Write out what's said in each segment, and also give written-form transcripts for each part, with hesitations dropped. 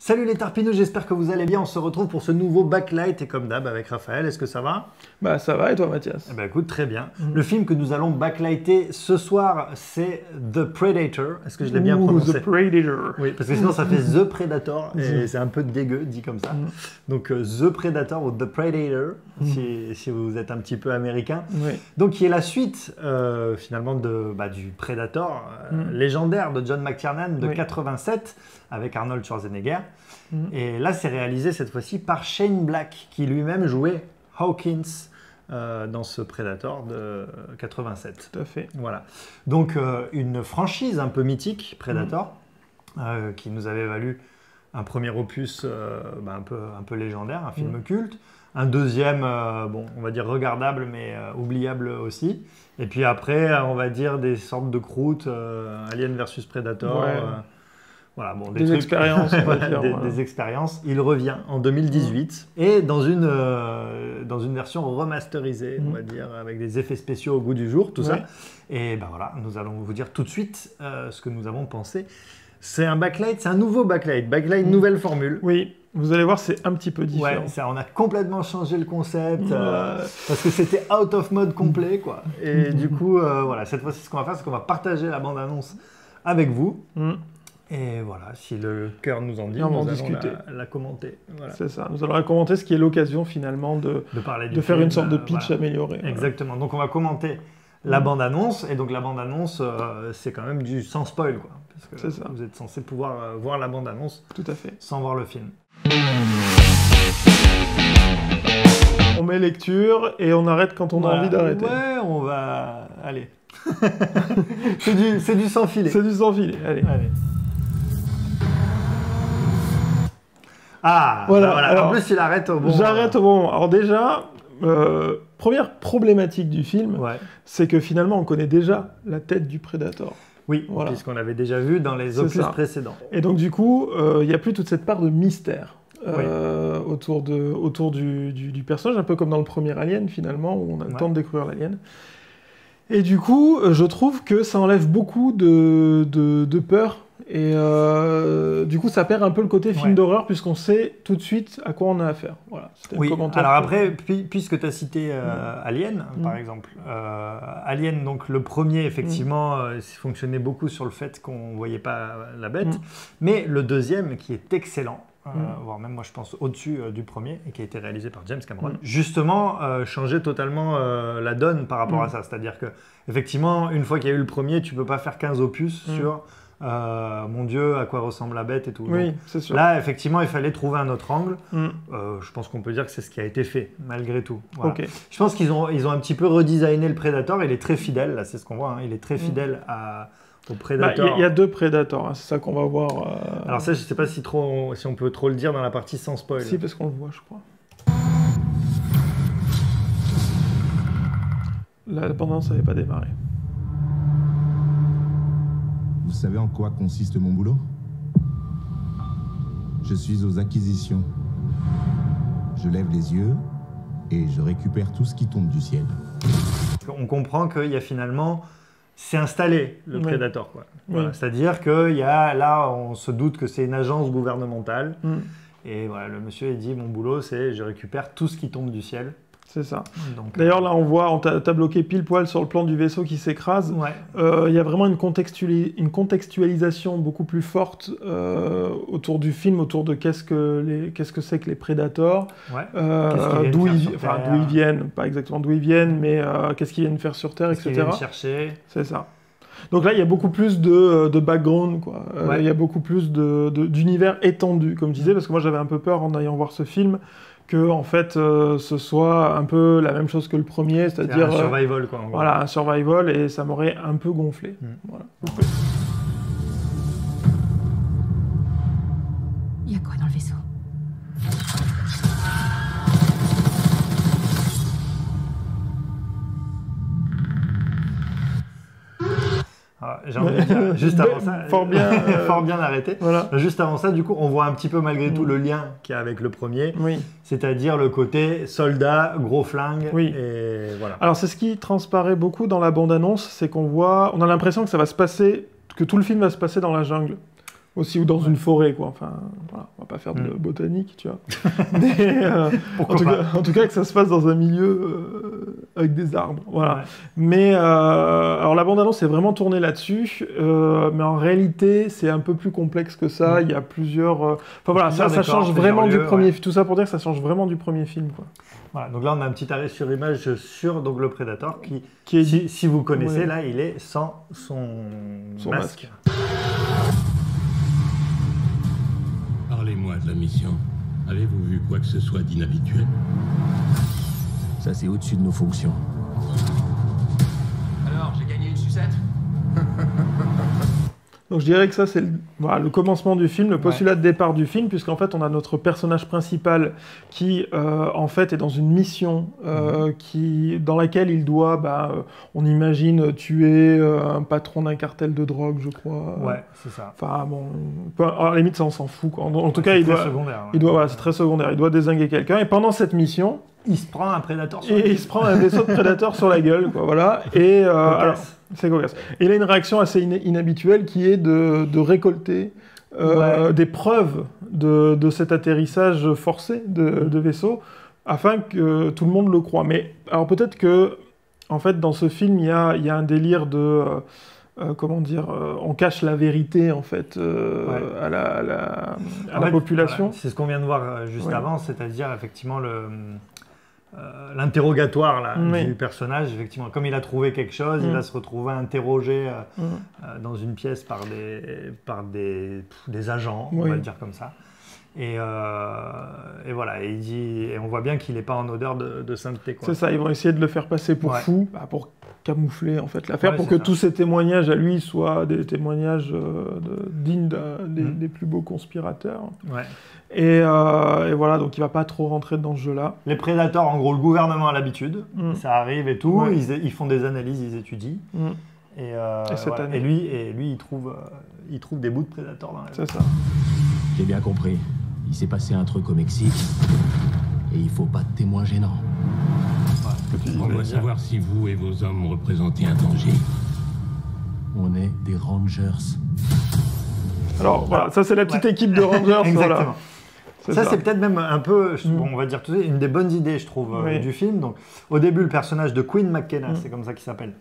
Salut les Tarpinous, j'espère que vous allez bien. On se retrouve pour ce nouveau Backlight et comme d'hab avec Raphaël. Est-ce que ça va? Bah ça va et toi Mathias? Eh ben, écoute, très bien. Le film que nous allons backlighter ce soir, c'est The Predator. Est-ce que je l'ai bien prononcé? The Predator. Oui, parce que sinon ça fait The Predator et c'est un peu dégueu dit comme ça. Donc The Predator ou The Predator, si vous êtes un petit peu américain. Oui. Donc qui est la suite finalement du Predator légendaire de John McTiernan de 87 avec Arnold Schwarzenegger. Et là c'est réalisé cette fois-ci par Shane Black qui lui-même jouait Hawkins dans ce Predator de 87. Tout à fait. Voilà. Donc une franchise un peu mythique, Predator, qui nous avait valu un premier opus un peu légendaire, un film culte. Un deuxième, on va dire regardable, mais oubliable aussi. Et puis après, on va dire des sortes de croûtes, Alien versus Predator. Ouais. Voilà, bon, des expériences, on va dire, des expériences. Il revient en 2018 et dans une version remasterisée, on va dire, avec des effets spéciaux au goût du jour, tout ça. Et ben voilà, nous allons vous dire tout de suite ce que nous avons pensé. C'est un backlight, c'est un nouveau backlight, nouvelle formule. Oui, vous allez voir, c'est un petit peu différent. Ouais, on a complètement changé le concept parce que c'était out of mode complet, quoi. Et du coup, voilà, cette fois-ci, ce qu'on va faire, c'est qu'on va partager la bande-annonce avec vous. Et voilà, si le cœur nous en dit, on va en allons discuter. La commenter. Voilà. C'est ça, nous allons la commenter, ce qui est l'occasion finalement de faire une sorte de pitch amélioré. Exactement, donc on va commenter la bande-annonce, et donc la bande-annonce, c'est quand même du sans spoil, quoi. Parce que vous êtes censé pouvoir voir la bande-annonce sans voir le film. On met lecture et on arrête quand on a envie d'arrêter. Ouais, on va... Allez. c'est du sans filet. C'est du sans filet, allez. Ah, voilà. Alors, en plus, il arrête au bon moment. J'arrête au bon moment. Alors déjà, première problématique du film, c'est que finalement, on connaît déjà la tête du Predator. Oui, puisqu'on l'avait déjà vu dans les opus précédents. Et donc du coup, il n'y a plus toute cette part de mystère autour du personnage, un peu comme dans le premier Alien finalement, où on a le temps de découvrir l'Alien. Et du coup, je trouve que ça enlève beaucoup de peur. Et du coup, ça perd un peu le côté film d'horreur, puisqu'on sait tout de suite à quoi on a affaire. Voilà, oui, alors après, puisque tu as cité Alien, par exemple, Alien, donc le premier, effectivement, fonctionnait beaucoup sur le fait qu'on ne voyait pas la bête, mais le deuxième, qui est excellent, voire même moi je pense au-dessus du premier, et qui a été réalisé par James Cameron, justement changeait totalement la donne par rapport à ça. C'est-à-dire que effectivement, une fois qu'il y a eu le premier, tu ne peux pas faire 15 opus sur mon Dieu, à quoi ressemble la bête et tout. Oui, c'est sûr. Là, effectivement, il fallait trouver un autre angle. Je pense qu'on peut dire que c'est ce qui a été fait, malgré tout. Voilà. Je pense qu'ils ont un petit peu redesigné le Predator. Il est très fidèle, là, c'est ce qu'on voit. Il est très fidèle au Predator. Il y a deux Predators, c'est ça qu'on va voir. Alors ça, je ne sais pas si on peut trop le dire dans la partie sans spoil. Si, parce qu'on le voit, je crois. La bande-annonce n'avait pas démarré. Vous savez en quoi consiste mon boulot? Je suis aux acquisitions. Je lève les yeux et je récupère tout ce qui tombe du ciel. On comprend qu'il y a finalement... C'est installé, le Predator, quoi. Voilà. C'est-à-dire que là, on se doute que c'est une agence gouvernementale. Et voilà, le monsieur, il dit, mon boulot, c'est je récupère tout ce qui tombe du ciel. C'est ça. D'ailleurs, là, on voit, t'as bloqué pile poil sur le plan du vaisseau qui s'écrase. Il y a vraiment une contextualisation beaucoup plus forte autour du film, autour de qu'est-ce que c'est que les Predators, d'où ils viennent, pas exactement d'où ils viennent, mais qu'est-ce qu'ils viennent faire sur Terre, etc. Qu'est-ce qu'ils viennent chercher. C'est ça. Donc là, il y a beaucoup plus de background, quoi. Il y a beaucoup plus d'univers étendu, comme je disais, parce que moi, j'avais un peu peur en allant voir ce film, que en fait ce soit un peu la même chose que le premier, c'est-à-dire un survival, quoi. Voilà, un survival, et ça m'aurait un peu gonflé. Voilà. Il y a quoi dans le vaisseau? J'ai envie de dire, juste avant ça, fort bien arrêté. Voilà. Juste avant ça, du coup, on voit un petit peu malgré tout le lien qu'il y a avec le premier, c'est-à-dire le côté soldat, gros flingue, et voilà. Alors c'est ce qui transparaît beaucoup dans la bande-annonce, c'est qu'on a l'impression que ça va se passer, que tout le film va se passer dans la jungle. Aussi, ou dans une forêt, quoi. Enfin, voilà, on va pas faire de botanique, tu vois. Mais, en tout cas, que ça se passe dans un milieu avec des arbres, voilà. Ouais. Mais, alors la bande-annonce est vraiment tournée là-dessus, mais en réalité, c'est un peu plus complexe que ça. Il y a plusieurs... Enfin voilà, ça change vraiment du premier... Tout ça pour dire que ça change vraiment du premier film, quoi. Voilà, donc là, on a un petit arrêt sur image sur donc, le Predator qui est, si vous connaissez, là, il est sans son masque. Parlez-moi de la mission. Avez-vous vu quoi que ce soit d'inhabituel? Ça, c'est au-dessus de nos fonctions. Alors, j'ai gagné une sucette? Donc je dirais que ça, c'est le commencement du film, le postulat de départ du film, puisqu'en fait, on a notre personnage principal qui, en fait, est dans une mission dans laquelle il doit, on imagine, tuer un patron d'un cartel de drogue, je crois. Ouais, c'est ça. Enfin, bon, à la limite, ça, on s'en fout, quoi. En tout cas, c'est très secondaire. Il doit dézinguer quelqu'un, et pendant cette mission... Il se prend un prédateur sur la gueule. Il se prend un vaisseau de prédateur sur la gueule, quoi, voilà. Et, alors, c'est cocasse. Et il a une réaction assez inhabituelle qui est de récolter des preuves de cet atterrissage forcé de vaisseau afin que tout le monde le croie. Mais alors peut-être que, en fait, dans ce film, il y a un délire de... comment dire, on cache la vérité en fait à la population. Voilà, c'est ce qu'on vient de voir juste avant, c'est-à-dire effectivement l'interrogatoire du personnage. Effectivement, comme il a trouvé quelque chose, il va se retrouver interrogé dans une pièce par des agents, on va le dire comme ça. Et voilà, et on voit bien qu'il n'est pas en odeur de sainteté. C'est ça, ils vont essayer de le faire passer pour fou, pour camoufler en fait l'affaire, pour que tous ces témoignages à lui soient des témoignages dignes des plus beaux conspirateurs. Ouais. Et voilà, donc il va pas trop rentrer dans ce jeu-là. Les prédateurs, en gros, le gouvernement a l'habitude, ça arrive et tout, ils font des analyses, ils étudient. Et lui, il trouve des bouts de prédateurs dans la C'est ça. J'ai bien compris. Il s'est passé un truc au Mexique et il faut pas de témoins gênants. On doit savoir si vous et vos hommes représentez un danger. On est des Rangers. Alors voilà, ça c'est la petite équipe de Rangers. Exactement. Voilà. Ça c'est peut-être même un peu, on va dire tout de suite, une des bonnes idées, je trouve, du film. Donc, au début, le personnage de Quinn McKenna, c'est comme ça qu'il s'appelle.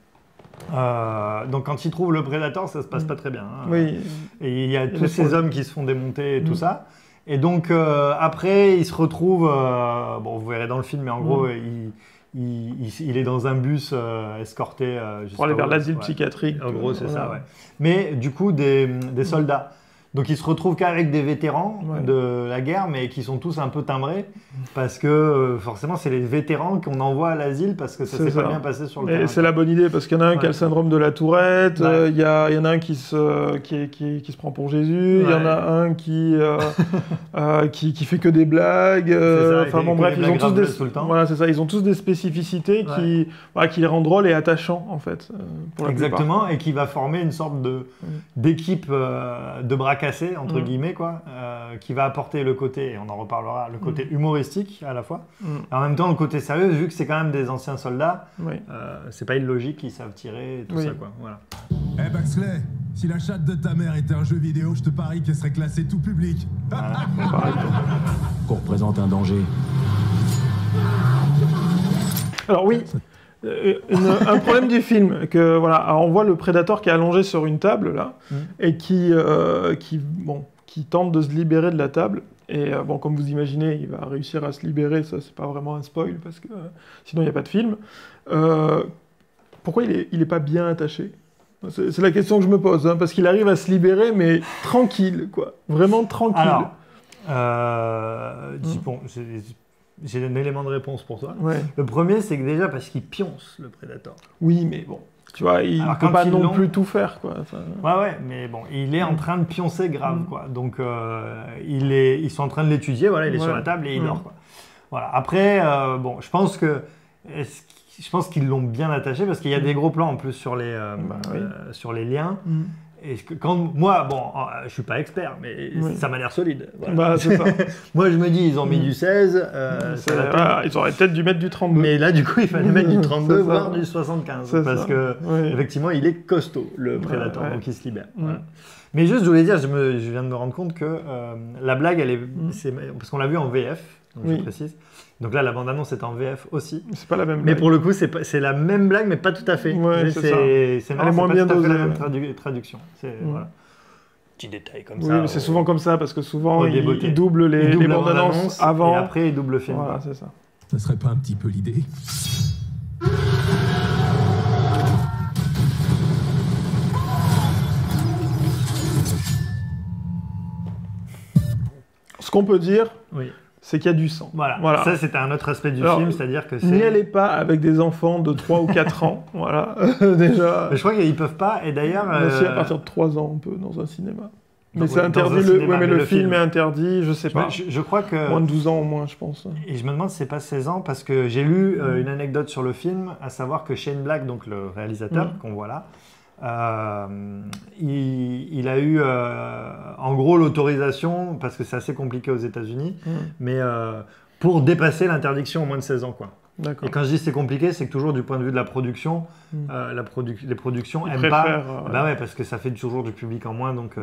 Donc quand il trouve le Predator, ça se passe pas très bien. Hein. Oui. Et il y a tous ces hommes qui se font démonter et tout ça. Et donc après, il se retrouve, bon vous verrez dans le film, mais en gros, il est dans un bus escorté pour aller vers l'asile psychiatrique. En gros, c'est ça, ouais. Mais du coup, des soldats. Donc il se retrouve qu'avec des vétérans de la guerre, mais qui sont tous un peu timbrés, parce que forcément c'est les vétérans qu'on envoie à l'asile parce que ça s'est pas bien passé sur le terrain. Et c'est la bonne idée, parce qu'il y en a un qui a le syndrome de la Tourette, il y en a un qui se prend pour Jésus, il y en a un qui fait que des blagues, enfin bon bref, ils ont tous ils ont tous des spécificités qui les rendent drôles et attachants en fait. Exactement, et qui va former une sorte d'équipe de bras cassés, entre guillemets, quoi, qui va apporter le côté, et on en reparlera, le côté humoristique à la fois, et en même temps le côté sérieux, vu que c'est quand même des anciens soldats, c'est pas illogique qu'ils savent tirer et tout ça, quoi. Voilà. Eh Baxley, si la chatte de ta mère était un jeu vidéo, je te parie qu'elle serait classée tout public. Voilà. Qu'on représente un danger. Alors oui, un problème du film, que voilà, alors on voit le prédateur qui est allongé sur une table là, et qui tente de se libérer de la table. Et bon, comme vous imaginez, il va réussir à se libérer. Ça, c'est pas vraiment un spoil parce que sinon il n'y a pas de film. Pourquoi il est pas bien attaché? C'est la question que je me pose, hein, parce qu'il arrive à se libérer, mais tranquille, quoi, vraiment tranquille. Alors, bon, j'ai un élément de réponse pour toi. Ouais. Le premier, c'est que déjà parce qu'il pionce le Predator. Oui, mais bon, tu vois, il ne peut pas non plus tout faire, quoi. Enfin... Ouais, mais bon, il est en train de pioncer grave, quoi. Donc, ils sont en train de l'étudier, voilà, il est sur la table et il dort, quoi. Voilà. Après, bon, je pense qu'ils l'ont bien attaché parce qu'il y a des gros plans en plus sur les liens. quand moi, bon, je suis pas expert, mais ça m'a l'air solide. Voilà. Bah, c'est ça. Moi, je me dis, ils ont mis du 16, ils auraient peut-être dû mettre du 32. Mais là, du coup, il fallait mettre du 32, voire du 75. Parce ça. que, Oui. effectivement, il est costaud, le Predator, ouais. donc il se libère. Voilà. Mais juste, je voulais dire, je viens de me rendre compte que la blague, elle est. Parce qu'on l'a vu en VF, donc je précise. Donc là, la bande-annonce est en VF aussi. C'est pas la même blague. Mais pour le coup, c'est la même blague, mais pas tout à fait. Ouais, c'est marrant, moins c'est bien pas tout à fait dosée, la même traduction. Voilà. Petit détail comme ça. Oui, mais c'est souvent comme ça, parce que souvent, ils doublent les double bandes-annonces avant. Et après, ils doublent le film. Voilà, c'est ça. Ça serait pas un petit peu l'idée? Ce qu'on peut dire, oui. c'est qu'il y a du sang. Voilà. Ça, c'était un autre aspect du film, c'est-à-dire que c'est... N'y allez pas avec des enfants de 3 ou 4 ans, voilà, déjà. Mais je crois qu'ils peuvent pas, et d'ailleurs... Si, à partir de 3 ans, on peut, dans un cinéma. Mais c'est interdit, mais le film est interdit, je sais pas. Je crois que... Moins de 12 ans au moins, je pense. Et je me demande si c'est pas 16 ans, parce que j'ai lu une anecdote sur le film, à savoir que Shane Black, donc le réalisateur qu'on voit là, il a eu en gros l'autorisation, parce que c'est assez compliqué aux États-Unis, mais pour dépasser l'interdiction au moins de 16 ans, quoi. Et quand je dis c'est compliqué, c'est que toujours du point de vue de la production, les productions n'aiment pas. Bah ouais, parce que ça fait toujours du public en moins, donc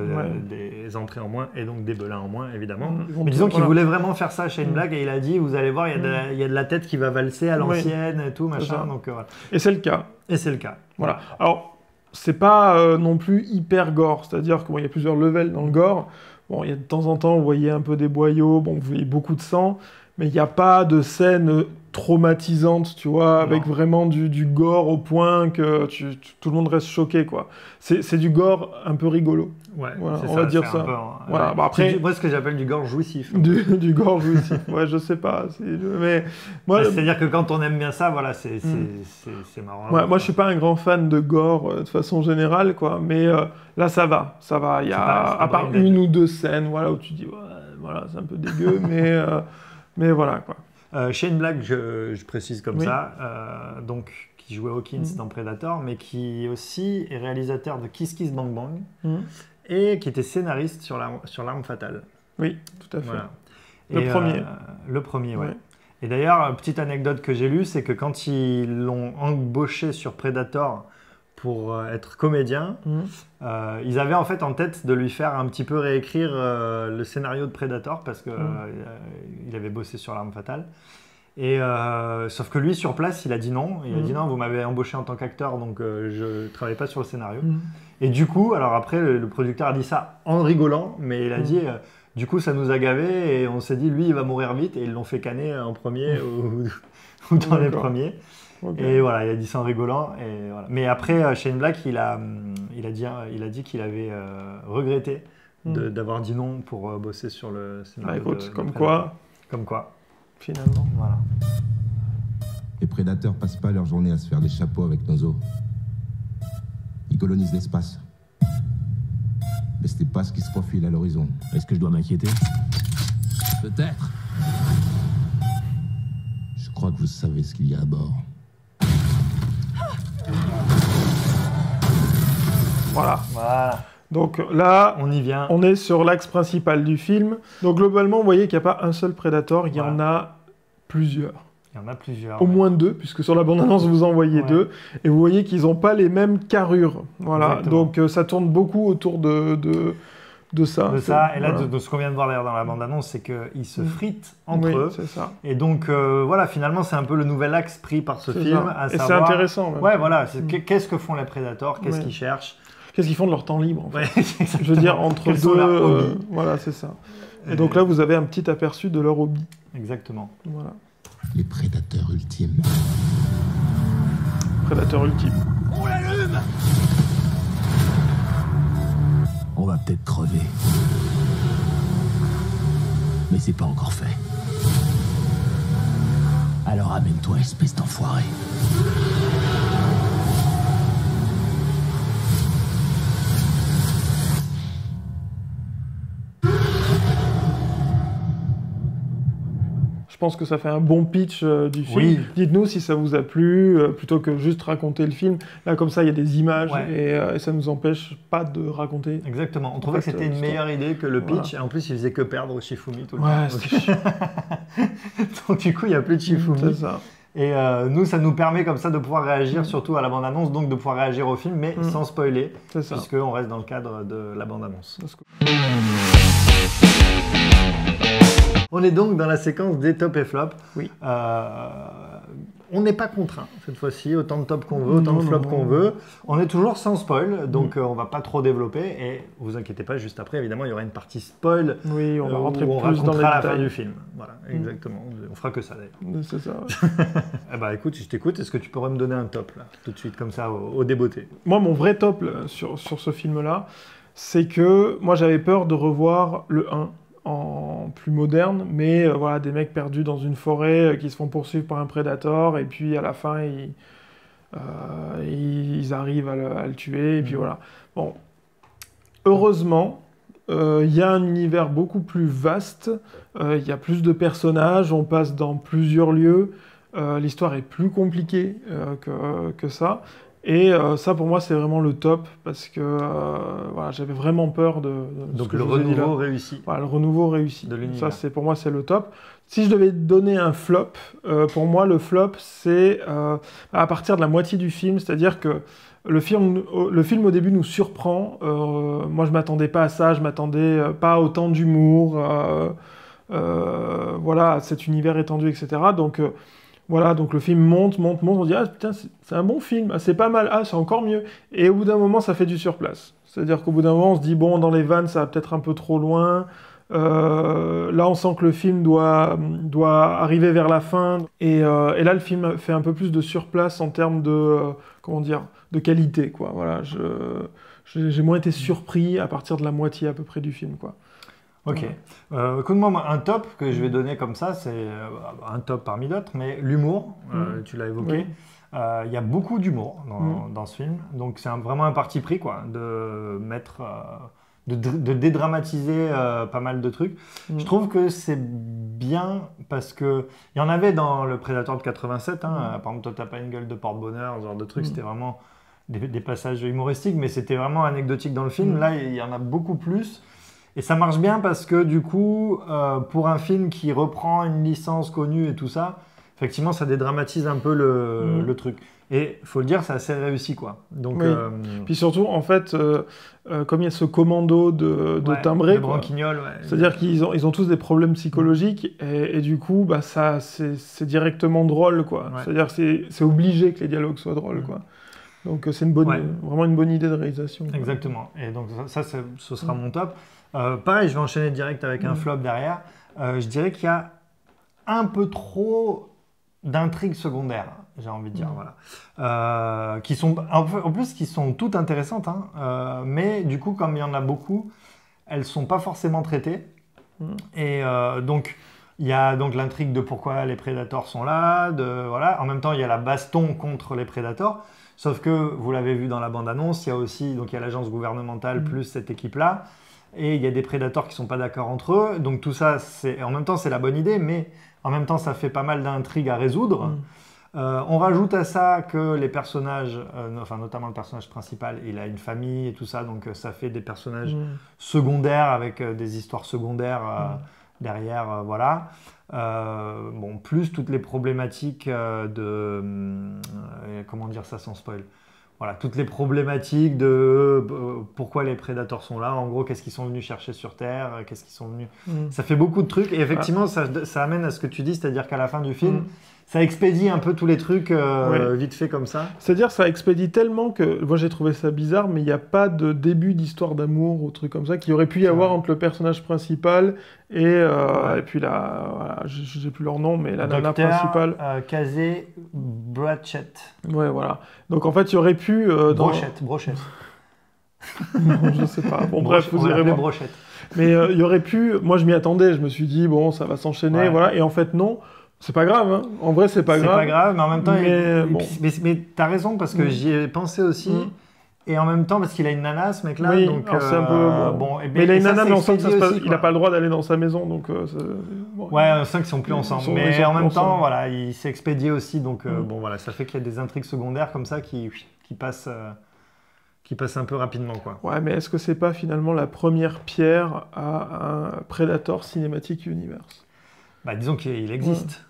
des entrées en moins et donc des belins en moins, évidemment. Mais disons qu'il voulait vraiment faire ça, Shane Black, et il a dit, vous allez voir, il y a de la tête qui va valser à l'ancienne et tout, machin. Donc, voilà. Et c'est le cas. Et c'est le cas. Voilà. Alors, c'est pas non plus hyper gore, c'est-à-dire qu'il y a plusieurs levels dans le gore. Bon, il y a de temps en temps, vous voyez un peu des boyaux, bon, vous voyez beaucoup de sang, mais il n'y a pas de scène traumatisante, tu vois, avec vraiment du gore au point que tout le monde reste choqué, quoi. C'est du gore un peu rigolo. Ouais, voilà, on va dire ça. Voilà. Bah après, moi, ce que j'appelle du gore jouissif. Du gore jouissif. Ouais, je sais pas. Mais moi, c'est-à-dire que quand on aime bien ça, voilà, c'est marrant. Ouais, moi, je suis pas un grand fan de gore de façon générale, quoi. Mais là, ça va. Il y a à part une ou deux scènes, voilà, où tu dis, voilà, c'est un peu dégueu, mais voilà, quoi. Shane Black, je précise comme ça, donc qui jouait Hawkins dans Predator, mais qui aussi est réalisateur de Kiss Kiss Bang Bang et qui était scénariste sur L'Arme Fatale. Oui, tout à fait. Voilà. Le premier, ouais. Et d'ailleurs, petite anecdote que j'ai lue, c'est que quand ils l'ont embauché sur Predator pour être comédien, ils avaient en fait en tête de lui faire un petit peu réécrire le scénario de Predator parce que il avait bossé sur L'Arme Fatale. Et sauf que lui, sur place, il a dit non. Il a dit non, vous m'avez embauché en tant qu'acteur, donc je ne travaille pas sur le scénario. Et du coup, alors après, le producteur a dit ça en rigolant, mais il a dit, du coup, ça nous a gavés et on s'est dit, lui, il va mourir vite, et ils l'ont fait canner en premier ou dans les premiers. Okay. Et voilà, il a dit ça en rigolant. Et voilà. Mais après, Shane Black, il a dit qu'il avait regretté d'avoir dit non pour bosser sur le scénario. Écoute, comme quoi. Finalement. Voilà. Les prédateurs passent pas leur journée à se faire des chapeaux avec nos os. Ils colonisent l'espace. Mais c'était pas ce qui se profile à l'horizon. Est-ce que je dois m'inquiéter? Peut-être. Je crois que vous savez ce qu'il y a à bord. Voilà. Donc là, on y vient. On est sur l'axe principal du film. Donc globalement, vous voyez qu'il n'y a pas un seul Predator, il y en a plusieurs. Il y en a plusieurs. Au moins deux, puisque sur la bande-annonce, vous en voyez deux. Et vous voyez qu'ils n'ont pas les mêmes carrures. Voilà. Exactement. Donc ça tourne beaucoup autour de ça. De ça. Et là, de ce qu'on vient de voir dans la bande-annonce, c'est qu'ils se fritent entre eux. C'est ça. Et donc, voilà, finalement, c'est un peu le nouvel axe pris par ce film. Et c'est intéressant. Même. Ouais, voilà. Qu'est-ce que font les Predators? Qu'est-ce qu'ils cherchent? Qu'est-ce qu'ils font de leur temps libre, en fait. Je veux dire, entre deux... voilà, c'est ça. Et donc là, vous avez un petit aperçu de leur hobby. Exactement. Voilà. Les prédateurs ultimes. Prédateur ultime. On l'allume! On va peut-être crever. Mais c'est pas encore fait. Alors amène-toi, espèce d'enfoiré. pense que ça fait un bon pitch du film. Oui. Dites-nous si ça vous a plu, plutôt que juste raconter le film. Là, comme ça, il y a des images et ça nous empêche pas de raconter. Exactement. On trouvait que c'était une meilleure idée que le pitch. Et en plus, il faisait que perdre Shifumi tout le temps. Donc, du coup, il n'y a plus de Shifumi. C'est ça. Et nous, ça nous permet comme ça de pouvoir réagir surtout à la bande-annonce, donc de pouvoir réagir au film, mais sans spoiler, puisqu'on reste dans le cadre de la bande-annonce. On est donc dans la séquence des tops et flops. Oui. On n'est pas contraint cette fois-ci, autant de tops qu'on veut, autant de flops qu'on veut. On est toujours sans spoil, donc on va pas trop développer. Et vous inquiétez pas, juste après, évidemment, il y aura une partie spoil. Oui, on va rentrer où on plus dans les racontera la détails. fin du film. Voilà, exactement. On fera que ça d'ailleurs. C'est ça. Eh ben, écoute, je t'écoute. Est-ce que tu pourrais me donner un top là, tout de suite comme ça, au débeauté? Moi, mon vrai top là, sur ce film-là, c'est que moi j'avais peur de revoir le 1 en plus moderne, mais voilà, des mecs perdus dans une forêt qui se font poursuivre par un prédateur, et puis à la fin, ils arrivent à le tuer, et puis voilà. Bon, heureusement, il y a un univers beaucoup plus vaste, il y a plus de personnages, on passe dans plusieurs lieux, l'histoire est plus compliquée que ça. Et ça, pour moi, c'est vraiment le top, parce que voilà, j'avais vraiment peur de donc ce que le je vous ai dit là. renouveau réussi. Voilà, le renouveau réussi. De l'univers. Ça, pour moi, c'est le top. Si je devais donner un flop, pour moi, le flop, c'est à partir de la moitié du film, c'est-à-dire que le film, au début, nous surprend. Moi, je ne m'attendais pas à ça, je ne m'attendais pas à autant d'humour, voilà, à cet univers étendu, etc. Donc... voilà, donc le film monte, on dit « Ah putain, c'est un bon film, ah, c'est pas mal, ah c'est encore mieux ». Et au bout d'un moment, ça fait du surplace. C'est-à-dire qu'au bout d'un moment, on se dit « Bon, dans les vannes, ça va peut-être un peu trop loin ». Là, on sent que le film doit arriver vers la fin. Et là, le film fait un peu plus de surplace en termes de, comment dire, de qualité, quoi. Voilà, j'ai moins été surpris à partir de la moitié à peu près du film, quoi. Ok. Écoute-moi, un top que je vais donner comme ça, c'est un top parmi d'autres, mais l'humour, tu l'as évoqué. Il y a beaucoup d'humour dans ce film, donc c'est vraiment un parti pris, quoi, de mettre, de dédramatiser pas mal de trucs. Je trouve que c'est bien parce que il y en avait dans le Predator de 87, hein, par exemple, toi t'as pas une gueule de porte-bonheur, ce genre de trucs, c'était vraiment des passages humoristiques, mais c'était vraiment anecdotique dans le film. Là, il y en a beaucoup plus. Et ça marche bien parce que du coup, pour un film qui reprend une licence connue et tout ça, effectivement, ça dédramatise un peu le truc. Et il faut le dire, c'est assez réussi, quoi. Donc, puis surtout, en fait, comme il y a ce commando de timbrés, de branquignoles, c'est-à-dire qu'ils ont tous des problèmes psychologiques, et du coup, bah, c'est directement drôle, quoi. C'est-à-dire que c'est obligé que les dialogues soient drôles, quoi. Donc c'est vraiment une bonne idée de réalisation, quoi. Exactement. Et donc ça ce sera mon top. Pareil, je vais enchaîner direct avec un flop derrière. Je dirais qu'il y a un peu trop d'intrigues secondaires, j'ai envie de dire, voilà. Qui sont, en plus, qui sont toutes intéressantes, hein, mais du coup, comme il y en a beaucoup, elles ne sont pas forcément traitées. Et donc, il y a donc l'intrigue de pourquoi les prédateurs sont là, voilà. En même temps, il y a la baston contre les prédateurs. Sauf que, vous l'avez vu dans la bande-annonce, il y a aussi donc, il y a l'agence gouvernementale plus cette équipe-là. Et il y a des prédateurs qui ne sont pas d'accord entre eux. Donc tout ça, en même temps, c'est la bonne idée, mais en même temps, ça fait pas mal d'intrigues à résoudre. On rajoute à ça que les personnages, enfin notamment le personnage principal, il a une famille et tout ça, donc ça fait des personnages secondaires avec des histoires secondaires derrière, voilà. Bon, plus toutes les problématiques comment dire ça sans spoil? Voilà, toutes les problématiques de pourquoi les prédateurs sont là, en gros, qu'est-ce qu'ils sont venus chercher sur Terre, qu'est-ce qu'ils sont venus... Ça fait beaucoup de trucs, et effectivement, ça amène à ce que tu dis, c'est-à-dire qu'à la fin du film, ça expédie un peu tous les trucs vite fait comme ça. C'est-à-dire ça expédie tellement que, moi j'ai trouvé ça bizarre, mais il n'y a pas de début d'histoire d'amour ou truc comme ça qu'il aurait pu y avoir entre le personnage principal et puis là, voilà, j'ai plus leur nom, mais la nana principale. Casey Bratchett. Ouais, voilà. Donc en fait, il y aurait pu... Brochette. Non, je sais pas. Bon, bref, vous irez voir. Brochette. Mais il y aurait pu... Moi, je m'y attendais. Je me suis dit, bon, ça va s'enchaîner, voilà. Et en fait, non. C'est pas grave, hein. En vrai, c'est pas grave. C'est pas grave, mais en même temps... Mais t'as raison, parce que j'y ai pensé aussi. Et en même temps, parce qu'il a une nana, ce mec-là, Oui, donc alors c'est un peu... bon. Mais il a une nana, mais on sent qu'il il n'a pas le droit d'aller dans sa maison, donc... bon. Ouais, on sent qu'ils sont plus ensemble. Ils Mais sont en plus même temps, ensemble. voilà, il s'est expédié aussi, donc bon, voilà, ça fait qu'il y a des intrigues secondaires comme ça qui passent un peu rapidement, quoi. Ouais, mais est-ce que c'est pas finalement la première pierre à un Predator Cinematic Universe? Bah, disons qu'il existe.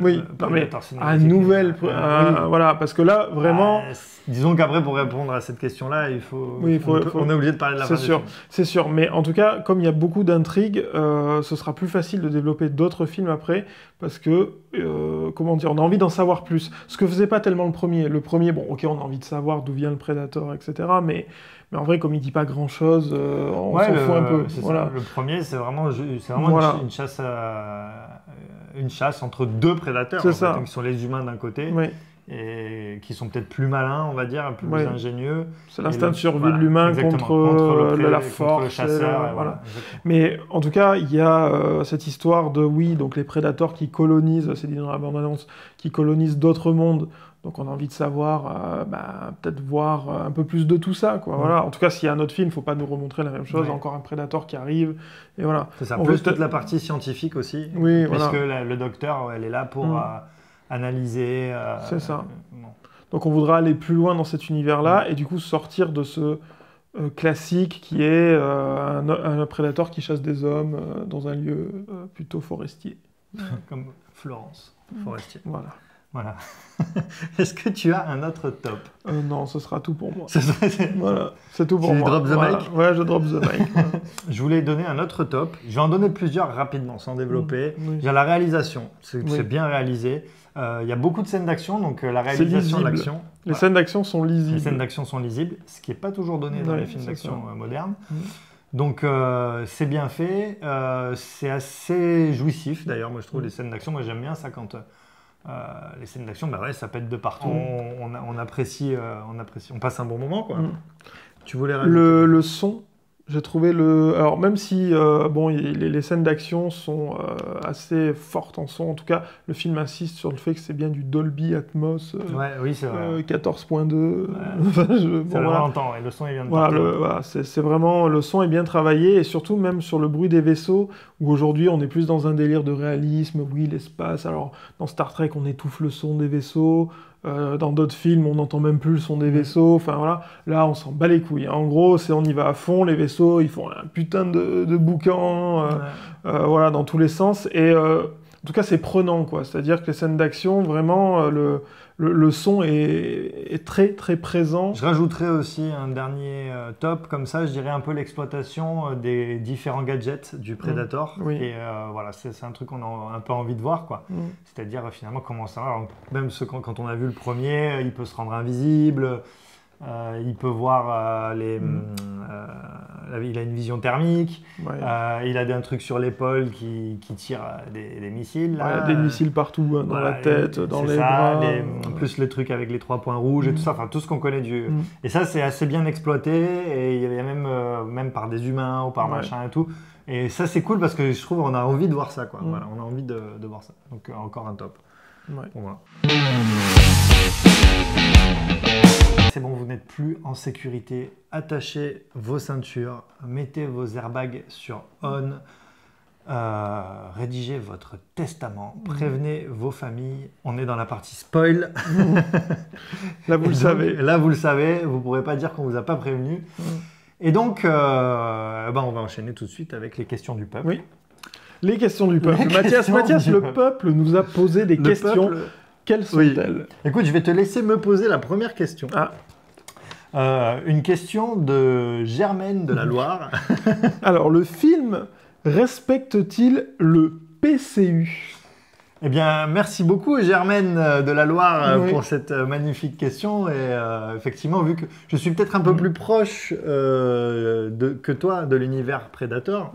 Oui, non, mais Predator un Cinematic nouvel... Universe. Oui. Voilà, parce que là, vraiment... Disons qu'après, pour répondre à cette question-là, on est obligé de parler de la fin du film. C'est sûr, mais en tout cas, comme il y a beaucoup d'intrigues, ce sera plus facile de développer d'autres films après, parce que, comment dire, on a envie d'en savoir plus. Ce que faisait pas tellement le premier. Le premier, bon, ok, on a envie de savoir d'où vient le Predator, etc., mais en vrai, comme il dit pas grand-chose, on s'en fout un peu. Voilà. Ça. Le premier, c'est vraiment Voilà. une chasse entre deux prédateurs, C'est ça. qui sont les humains d'un côté, Oui. et qui sont peut-être plus malins, on va dire, plus Ouais. ingénieux. C'est l'instinct de survie de l'humain contre la force. contre le chasseur. Voilà. Mais en tout cas, il y a cette histoire de, donc les prédateurs qui colonisent, c'est dit dans la bande-annonce, qui colonisent d'autres mondes. Donc on a envie de savoir, peut-être voir un peu plus de tout ça, quoi. Voilà. En tout cas, s'il y a un autre film, il ne faut pas nous remontrer la même chose. Ouais. Encore un prédateur qui arrive, et voilà. C'est ça. On Plus veut toute la partie scientifique aussi, Oui, puisque voilà. le docteur, elle est là pour analyser. C'est ça. Bon. Donc on voudra aller plus loin dans cet univers-là, et du coup sortir de ce classique qui est un prédateur qui chasse des hommes dans un lieu plutôt forestier. Comme Florence Forestier. Voilà. Est-ce que tu as un autre top? Non, ce sera tout pour moi. C'est Voilà, c'est tout pour Tu moi. drop the mic? Ouais, je drop the mic. Je voulais donner un autre top. Je vais en donner plusieurs rapidement, sans développer. Oui. Il y a la réalisation. C'est Oui. bien réalisé. Il y a beaucoup de scènes d'action, donc la réalisation de lisible. l'action. Les scènes d'action sont lisibles. Les scènes d'action sont lisibles, ce qui n'est pas toujours donné dans Ouais, les films c'est d'action ça. modernes. Donc c'est bien fait, c'est assez jouissif d'ailleurs, moi je trouve les scènes d'action, moi j'aime bien ça quand les scènes d'action, ça pète de partout, on apprécie, on passe un bon moment, quoi. Tu voulais rajouter Le son, j'ai trouvé alors même si les scènes d'action sont assez fortes en son, en tout cas le film insiste sur le fait que c'est bien du Dolby Atmos oui, c'est vrai. 14.2. Ça vraiment longtemps, et le son il vient de partout. C'est vraiment, le son est bien travaillé, et surtout même sur le bruit des vaisseaux, où aujourd'hui on est plus dans un délire de réalisme, oui l'espace, alors dans Star Trek on étouffe le son des vaisseaux, dans d'autres films on n'entend même plus le son des vaisseaux, enfin voilà, là on s'en bat les couilles, en gros on y va à fond, les vaisseaux ils font un putain de boucan, voilà, dans tous les sens, et en tout cas c'est prenant, quoi, c'est-à-dire que les scènes d'action, vraiment le son est très très présent. Je rajouterais aussi un dernier top, comme ça, je dirais un peu l'exploitation des différents gadgets du Predator. Oui. Et voilà, c'est un truc qu'on a un peu envie de voir, quoi. C'est-à-dire finalement comment ça va. Alors, même quand on a vu le premier, il peut se rendre invisible, il peut voir il a une vision thermique, Ouais. il a un truc sur l'épaule qui tire des missiles. Là. Des missiles partout, dans Voilà, la tête, dans les ça, bras. plus les trucs avec les 3 points rouges et tout ça, enfin tout ce qu'on connaît Et ça, c'est assez bien exploité, et il y a même par des humains ou par machin et tout. Et ça, c'est cool parce que je trouve qu'on a envie de voir ça, quoi. Voilà, on a envie de voir ça. Donc encore un top pour moi. C'est bon, vous n'êtes plus en sécurité. Attachez vos ceintures, mettez vos airbags sur on. Rédigez votre testament, prévenez vos familles. On est dans la partie spoil. Là, vous le savez. Là, vous le savez. Vous ne pourrez pas dire qu'on ne vous a pas prévenu. Et donc, on va enchaîner tout de suite avec les questions du peuple. Oui. Les questions du peuple. Mathias, le peuple nous a posé des questions. Peuple... Quelles sont-elles? Écoute, je vais te laisser me poser la première question. Une question de Germaine de la Loire. Alors, le film respecte-t-il le PCU? Eh bien, merci beaucoup Germaine de la Loire pour cette magnifique question. Et effectivement, vu que je suis peut-être un peu plus proche que toi de l'univers Predator,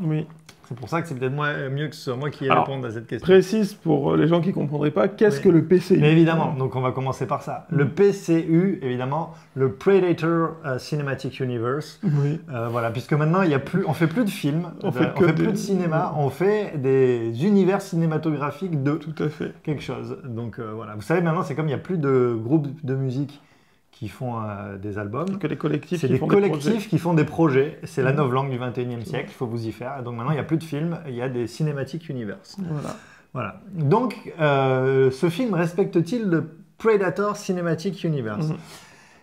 c'est pour ça que c'est peut-être mieux que ce soit moi qui réponde à cette question. Précise pour les gens qui ne comprendraient pas, qu'est-ce que le PCU? Mais évidemment, donc on va commencer par ça. Le PCU, évidemment, le Predator Cinematic Universe. Voilà, puisque maintenant, on fait plus de films, on fait plus de cinéma, on fait des univers cinématographiques de Tout à fait. quelque chose. Donc voilà, vous savez, maintenant, c'est comme il n'y a plus de groupes de musique qui font des albums. Que les collectifs c'est qui des font collectifs qui font des projets. C'est la novlangue du 21e siècle, il faut vous y faire. Et donc maintenant, il n'y a plus de films, il y a des Cinematic Universe. Voilà. Donc, ce film respecte-t-il le Predator Cinematic Universe?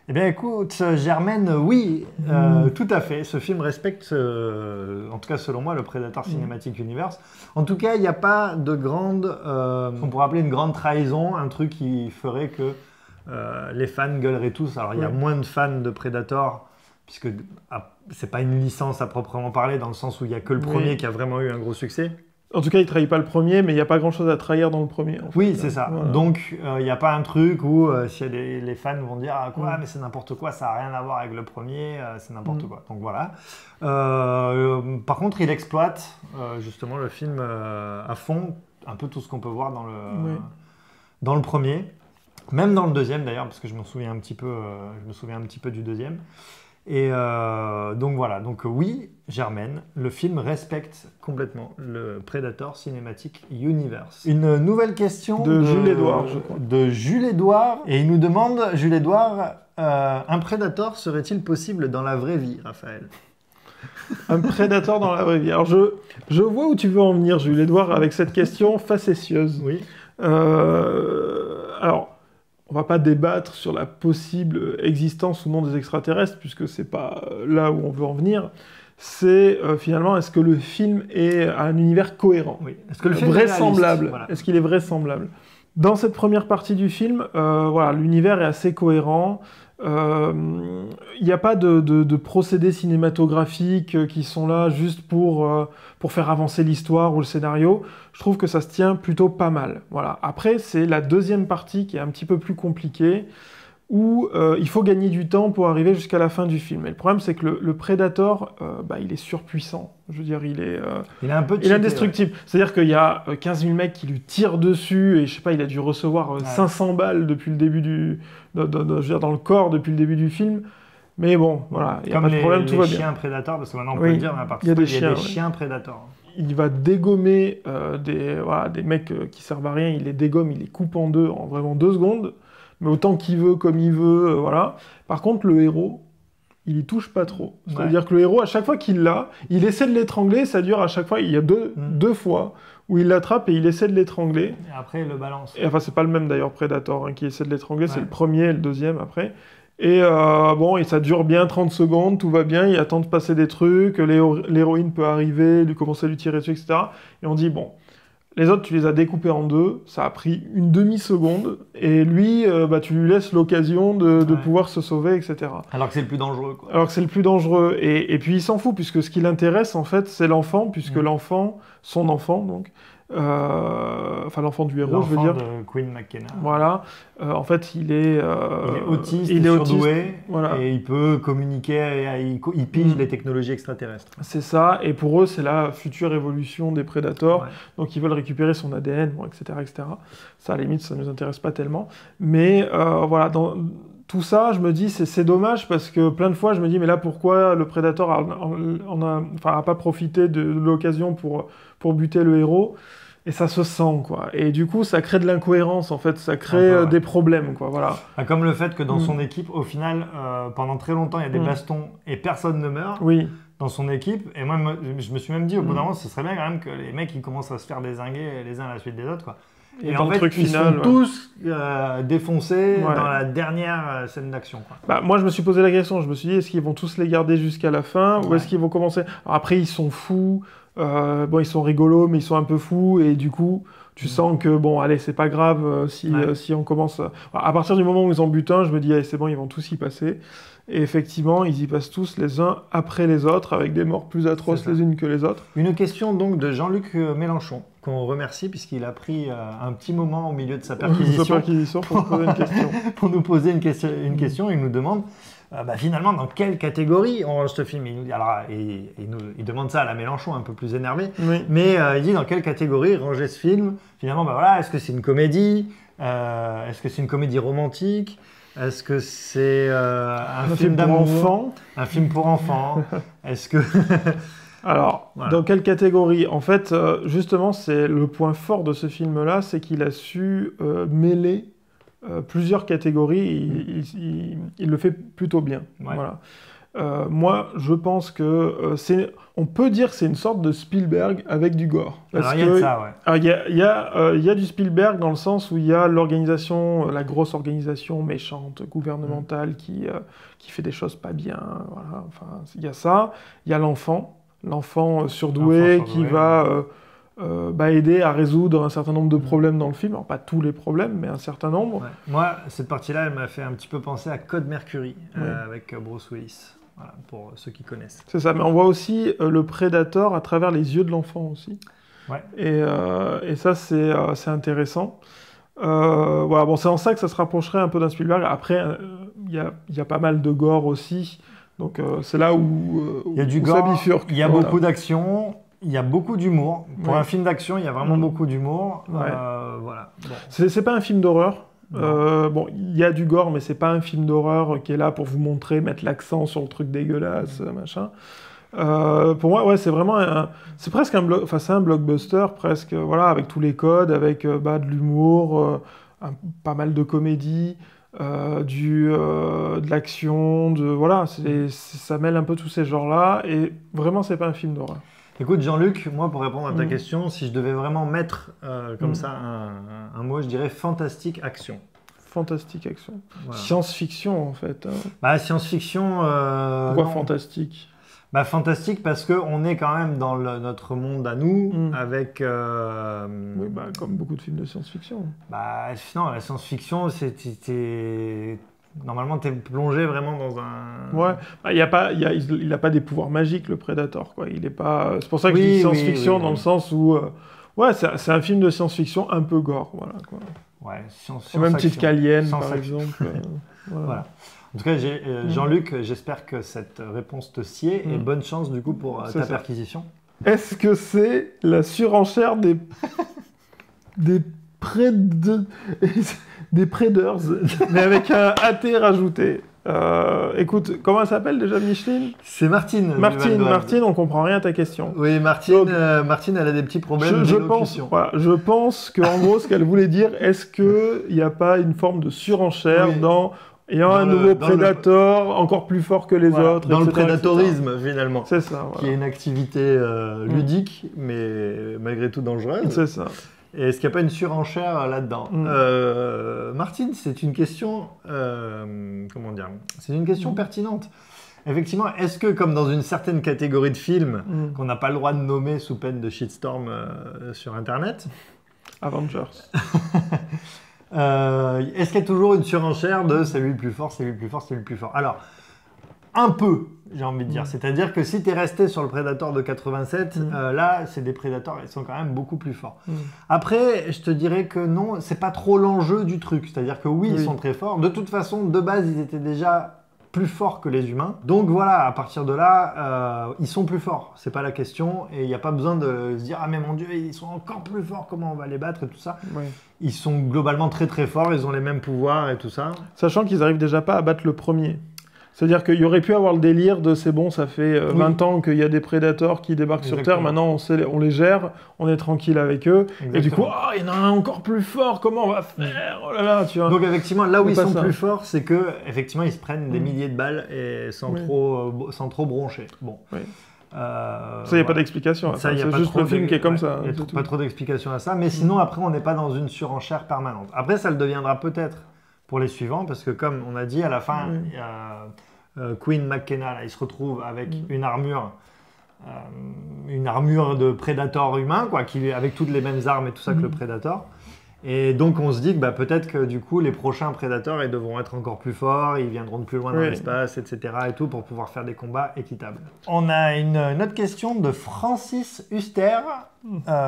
Eh bien, écoute, Germaine, oui, tout à fait. Ce film respecte, en tout cas selon moi, le Predator Cinematic Universe. En tout cas, il n'y a pas de grande, on pourrait appeler une grande trahison, un truc qui ferait que les fans gueuleraient tous. Alors, il y a moins de fans de Predator, puisque c'est pas une licence à proprement parler, dans le sens où il n'y a que le premier qui a vraiment eu un gros succès. En tout cas, il ne trahit pas le premier, mais il n'y a pas grand-chose à trahir dans le premier. Oui, c'est ça. Voilà. Donc, il n'y a pas un truc où les fans vont dire « quoi, mais c'est n'importe quoi, ça n'a rien à voir avec le premier, c'est n'importe quoi ». Donc voilà. Par contre, il exploite justement le film à fond, un peu tout ce qu'on peut voir dans le premier. Même dans le deuxième d'ailleurs, parce que je me souviens un petit peu du deuxième. Et donc voilà, donc oui, Germaine, le film respecte complètement le Predator Cinematic Universe. Une nouvelle question de Jules Édouard, je crois. De Jules Édouard, et il nous demande, Jules Édouard, un Predator serait-il possible dans la vraie vie, Raphaël? Un Predator dans la vraie vie. Alors je vois où tu veux en venir, Jules Édouard, avec cette question facétieuse. Oui. Alors, on va pas débattre sur la possible existence ou non des extraterrestres, puisque c'est pas là où on veut en venir. C'est finalement, est-ce que le film a un univers cohérent? Oui. Est-ce que le film vraisemblable? Voilà. Est-ce qu'il est vraisemblable? Dans cette première partie du film, voilà, l'univers est assez cohérent. Il n'y a pas de procédés cinématographiques qui sont là juste pour faire avancer l'histoire ou le scénario. Je trouve que ça se tient plutôt pas mal. Voilà. Après, c'est la deuxième partie qui est un petit peu plus compliquée, où il faut gagner du temps pour arriver jusqu'à la fin du film. Et le problème, c'est que le Predator, il est surpuissant. Je veux dire, il est indestructible. Ouais. C'est-à-dire qu'il y a 15 000 mecs qui lui tirent dessus, et je sais pas, il a dû recevoir 500 balles depuis le début dans le corps depuis le début du film. Mais bon, voilà, il n'y a pas de problème, tout va bien. Les chiens Predator, parce que maintenant on peut le dire, il y a des chiens Predator. Il va dégommer des mecs qui servent à rien, il les dégomme, il les coupe en deux en vraiment 2 secondes, mais autant qu'il veut, comme il veut, voilà. Par contre, le héros, il y touche pas trop. C'est-à-dire que le héros, à chaque fois qu'il l'a, il essaie de l'étrangler, ça dure à chaque fois, il y a deux fois où il l'attrape et il essaie de l'étrangler. Et après, il le balance. Et, enfin, c'est pas le même d'ailleurs, Predator, qui essaie de l'étrangler, c'est le premier et le deuxième après. Et et ça dure bien 30 secondes, tout va bien, il attend de passer des trucs, l'héroïne peut arriver, lui commencer à lui tirer dessus, etc. Et on dit, bon, les autres, tu les as découpés en 2, ça a pris une demi-seconde, et lui, tu lui laisses l'occasion de pouvoir se sauver, etc. Alors que c'est le plus dangereux, quoi. Alors que c'est le plus dangereux, et puis il s'en fout, puisque ce qui l'intéresse, en fait, c'est l'enfant, puisque l'enfant, son enfant, donc, enfin l'enfant du héros, je veux dire. L'enfant de Quinn McKenna. Voilà. En fait, il est autiste, surdoué, voilà. Et il peut communiquer, il pige les technologies extraterrestres. C'est ça, et pour eux, c'est la future évolution des Predators. Ouais. Donc, ils veulent récupérer son ADN, etc., etc. Ça, à la limite, ça ne nous intéresse pas tellement. Mais voilà, dans tout ça, je me dis, c'est dommage, parce que plein de fois, je me dis, mais là, pourquoi le Predator a pas profité de l'occasion pour buter le héros? Et ça se sent, quoi. Et du coup, ça crée de l'incohérence, en fait. Ça crée des problèmes, quoi. Voilà. Comme le fait que dans son équipe, au final, pendant très longtemps, il y a des bastons et personne ne meurt dans son équipe. Et moi, je me suis même dit, au bout d'un moment, ce serait bien quand même que les mecs, ils commencent à se faire dézinguer les uns à la suite des autres, quoi. Et en fait, ils sont tous défoncés dans la dernière scène d'action, quoi. Moi, je me suis posé la question. Je me suis dit, est-ce qu'ils vont tous les garder jusqu'à la fin ou est-ce qu'ils vont commencer... Alors, après, ils sont fous. Ils sont rigolos, mais ils sont un peu fous, et du coup, tu sens que, bon, allez, c'est pas grave si on commence... À partir du moment où ils en butent un, je me dis, allez, c'est bon, ils vont tous y passer. Et effectivement, ils y passent tous les uns après les autres, avec des morts plus atroces les unes que les autres. Une question donc de Jean-Luc Mélenchon, qu'on remercie, puisqu'il a pris un petit moment au milieu de sa perquisition pour nous poser une question. Il nous demande... finalement, dans quelle catégorie on range ce film? Il nous dit, alors, il demande ça à la Mélenchon, un peu plus énervé, mais il dit dans quelle catégorie ranger ce film? Finalement, est-ce que c'est une comédie? Est-ce que c'est une comédie romantique? Est-ce que c'est un film d'amour? Un film pour enfants? Est-ce que... Alors, dans quelle catégorie? En fait, justement, c'est le point fort de ce film-là, c'est qu'il a su mêler plusieurs catégories, il le fait plutôt bien. Ouais. Voilà. Moi, je pense que on peut dire que c'est une sorte de Spielberg avec du gore. Alors, il y a de ça, ouais. Il y a du Spielberg dans le sens où il y a l'organisation, la grosse organisation méchante, gouvernementale, qui fait des choses pas bien. Voilà. Enfin, il y a ça. Il y a l'enfant surdoué qui va aider à résoudre un certain nombre de problèmes dans le film. Alors, pas tous les problèmes, mais un certain nombre. Ouais. Moi, cette partie-là, elle m'a fait un petit peu penser à Code Mercury, avec Bruce Willis. Voilà, pour ceux qui connaissent. C'est ça, mais on voit aussi le prédateur à travers les yeux de l'enfant aussi. Ouais. Et ça, c'est intéressant. Voilà, bon, c'est en ça que ça se rapprocherait un peu d'un Spielberg. Après, il y a pas mal de gore aussi. Donc, c'est là où il y a du ça gore, bifurque. il y a beaucoup d'action, il y a beaucoup d'humour. Pour un film d'action, il y a vraiment beaucoup d'humour. Ouais. Voilà. Bon. C'est pas un film d'horreur. Bon, il y a du gore, mais c'est pas un film d'horreur qui est là pour vous montrer, mettre l'accent sur le truc dégueulasse, machin. Pour moi, ouais, c'est vraiment c'est presque c'est un blockbuster presque, voilà, avec tous les codes, avec de l'humour, pas mal de comédie, de l'action, voilà, ça mêle un peu tous ces genres-là, et vraiment, c'est pas un film d'horreur. Écoute Jean-Luc, moi pour répondre à ta question, si je devais vraiment mettre comme ça un mot, je dirais fantastique action. Fantastique action. Voilà. Science-fiction en fait. Bah science-fiction... Pourquoi fantastique ? Bah fantastique parce qu'on est quand même dans notre monde à nous, avec... Oui, comme beaucoup de films de science-fiction. Bah non, la science-fiction, normalement, tu es plongé vraiment dans un... Ouais, il n'a pas des pouvoirs magiques, le Predator, quoi. Il est pas... C'est pour ça que je dis science-fiction, dans le sens où... Ouais, c'est un film de science-fiction un peu gore, voilà, quoi. Ouais, au même titre qu'Alien, par exemple. Voilà. En tout cas, Jean-Luc, j'espère que cette réponse te sied, et bonne chance, du coup, pour ta perquisition. Est-ce que c'est la surenchère des Predators, mais avec un AT rajouté. Écoute, comment elle s'appelle déjà, Micheline ? C'est Martine. Martine, on comprend rien à ta question. Oui, Martine, Martine, elle a des petits problèmes d'élocution. Je pense qu'en gros, ce qu'elle voulait dire, est-ce qu'il n'y a pas une forme de surenchère dans un nouveau Predator encore plus fort que les autres, dans etc., le prédatorisme, finalement. C'est ça. Voilà. Qui est une activité ludique, mais malgré tout dangereuse. C'est ça. Et est-ce qu'il n'y a pas une surenchère là-dedans ? Martine, c'est une question, comment dire ? C'est une question pertinente. Effectivement, est-ce que, comme dans une certaine catégorie de films qu'on n'a pas le droit de nommer sous peine de shitstorm sur Internet, Avengers. Est-ce qu'il y a toujours une surenchère de c'est lui le plus fort, c'est lui le plus fort, c'est lui le plus fort ? Alors, un peu, j'ai envie de dire. C'est-à-dire que si tu es resté sur le Predator de 87, là, c'est des Predators, ils sont quand même beaucoup plus forts. Après, je te dirais que non, c'est pas trop l'enjeu du truc. C'est-à-dire que oui, ils sont très forts. De toute façon, de base, ils étaient déjà plus forts que les humains. Donc voilà, à partir de là, ils sont plus forts. C'est pas la question. Et il n'y a pas besoin de se dire « Ah mais mon Dieu, ils sont encore plus forts, comment on va les battre ?» et tout ça. Oui. Ils sont globalement très très forts, ils ont les mêmes pouvoirs et tout ça. Sachant qu'ils n'arrivent déjà pas à battre le premier. C'est-à-dire qu'il y aurait pu avoir le délire de c'est bon, ça fait 20 ans qu'il y a des prédateurs qui débarquent sur Terre, maintenant on les gère, on est tranquille avec eux, et du coup, il y en a un encore plus fort, comment on va faire ? Oh là là, tu vois. Donc effectivement, là où ils sont plus forts, c'est que effectivement ils se prennent des milliers de balles et sans trop broncher. Bon. Oui. Ça, il n'y a pas d'explication. C'est juste le film qui est comme ça. Il n'y a pas trop d'explication à ça, mais sinon après on n'est pas dans une surenchère permanente. Après ça le deviendra peut-être pour les suivants, parce que comme on a dit, à la fin, il y a Quinn McKenna, là, il se retrouve avec une armure de prédateur humain, quoi, avec toutes les mêmes armes et tout ça que le prédateur. Et donc on se dit que peut-être que du coup les prochains prédateurs ils devront être encore plus forts, ils viendront de plus loin dans l'espace, etc. et tout, pour pouvoir faire des combats équitables. On a une autre question de Francis Huster,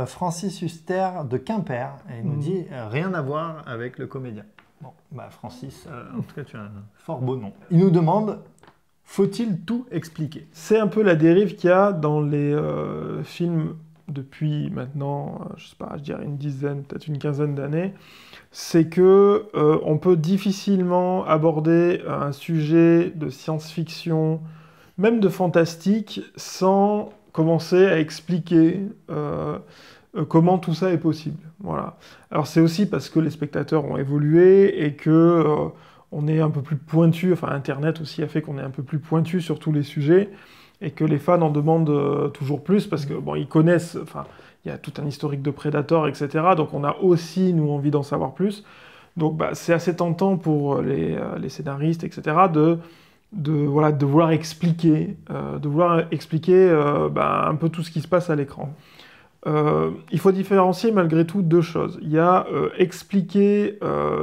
Francis Huster de Quimper, et il nous dit rien à voir avec le comédien. Bon, Francis, en tout cas, tu as un fort beau nom. Il nous demande, faut-il tout expliquer ? C'est un peu la dérive qu'il y a dans les films depuis maintenant, je sais pas, je dirais une dizaine, peut-être une quinzaine d'années. C'est que on peut difficilement aborder un sujet de science-fiction, même de fantastique, sans commencer à expliquer comment tout ça est possible. Voilà. Alors c'est aussi parce que les spectateurs ont évolué et que on est un peu plus pointu, enfin Internet aussi a fait qu'on est un peu plus pointu sur tous les sujets et que les fans en demandent toujours plus parce que bon, ils connaissent, enfin il y a tout un historique de Predator, etc. Donc on a aussi, nous, envie d'en savoir plus. Donc bah, c'est assez tentant pour les scénaristes, etc. de vouloir expliquer, un peu tout ce qui se passe à l'écran. Il faut différencier malgré tout deux choses. Il y a expliquer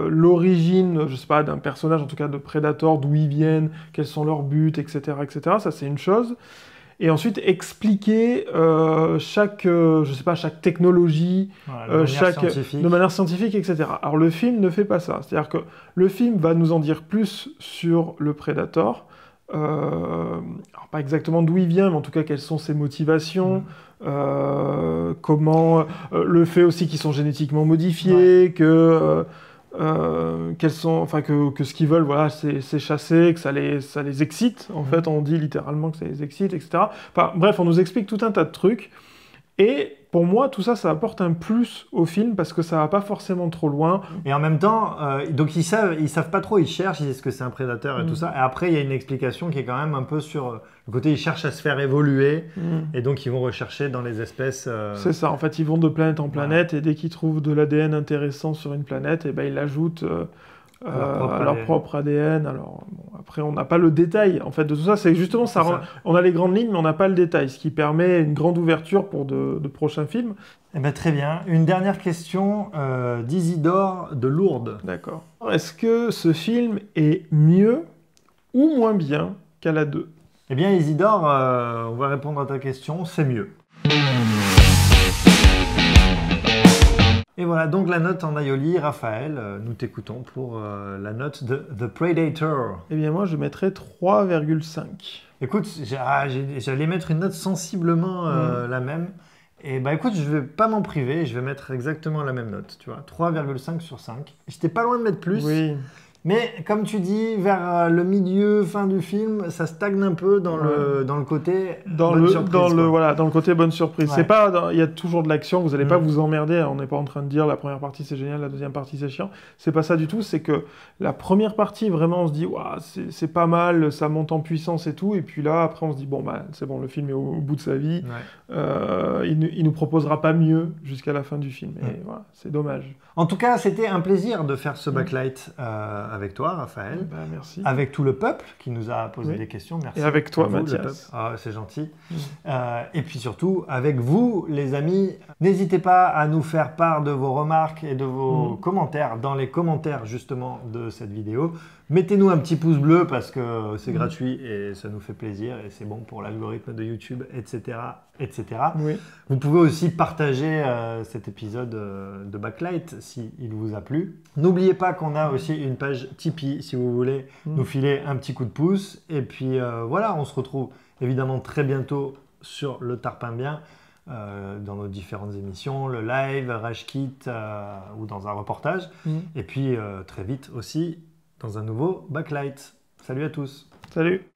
l'origine, je sais pas, d'un personnage, en tout cas de Predator, d'où ils viennent, quels sont leurs buts, etc., etc. Ça, c'est une chose. Et ensuite, expliquer chaque technologie, de manière scientifique, etc. Alors, le film ne fait pas ça. C'est-à-dire que le film va nous en dire plus sur le Predator. Alors, pas exactement d'où il vient, mais en tout cas, quelles sont ses motivations, comment... le fait aussi qu'ils sont génétiquement modifiés, que ce qu'ils veulent, voilà, c'est chasser, que ça les excite. En fait, on dit littéralement que ça les excite, etc. Enfin, bref, on nous explique tout un tas de trucs. Et pour moi, tout ça, ça apporte un plus au film parce que ça va pas forcément trop loin. Et en même temps, donc ils savent pas trop, ils cherchent, ils disent que c'est un prédateur et tout ça. Et après, il y a une explication qui est quand même un peu sur le côté, ils cherchent à se faire évoluer et donc ils vont rechercher dans les espèces. C'est ça, en fait, ils vont de planète en planète et dès qu'ils trouvent de l'ADN intéressant sur une planète, et ben, ils l'ajoutent à leur propre ADN. Alors, bon, après, on n'a pas le détail en fait, de tout ça. C'est justement ça. On a les grandes lignes, mais on n'a pas le détail, ce qui permet une grande ouverture pour de prochains films. Eh ben, très bien. Une dernière question d'Isidore de Lourdes. D'accord. Est-ce que ce film est mieux ou moins bien qu'à la 2 ? Eh bien, Isidore, on va répondre à ta question. C'est mieux. Et voilà, donc la note en aioli. Raphaël, nous t'écoutons pour la note de The Predator. Eh bien moi, je mettrais 3,5. Écoute, j'allais mettre une note sensiblement la même. Et bah écoute, je vais pas m'en priver, je vais mettre exactement la même note, tu vois, 3,5 sur 5. J'étais pas loin de mettre plus. Oui. Mais comme tu dis, vers le milieu, fin du film, ça stagne un peu dans le côté bonne surprise. Dans le côté bonne surprise. Ouais. C'est pas, il y a toujours de l'action, vous n'allez pas vous emmerder. On n'est pas en train de dire la première partie c'est génial, la deuxième partie c'est chiant. C'est pas ça du tout. C'est que la première partie, vraiment, on se dit, c'est pas mal, ça monte en puissance et tout. Et puis là, après, on se dit, bon, bah, c'est bon, le film est au bout de sa vie. Ouais. Il nous proposera pas mieux jusqu'à la fin du film. Et voilà, c'est dommage. En tout cas, c'était un plaisir de faire ce backlight avec toi, Raphaël. Bah, merci. Avec tout le peuple qui nous a posé des questions. Merci. Et avec toi, vous, Mathias. C'est gentil. Et puis surtout, avec vous, les amis, n'hésitez pas à nous faire part de vos remarques et de vos commentaires dans les commentaires justement de cette vidéo. Mettez-nous un petit pouce bleu parce que c'est gratuit et ça nous fait plaisir et c'est bon pour l'algorithme de YouTube, etc. etc. Oui. Vous pouvez aussi partager cet épisode de Backlight si il vous a plu. N'oubliez pas qu'on a aussi une page Tipeee si vous voulez nous filer un petit coup de pouce. Et puis voilà, on se retrouve évidemment très bientôt sur le Tarpin Bien dans nos différentes émissions, le live, Rage Kit ou dans un reportage. Et puis très vite aussi dans un nouveau Backlight. Salut à tous. Salut.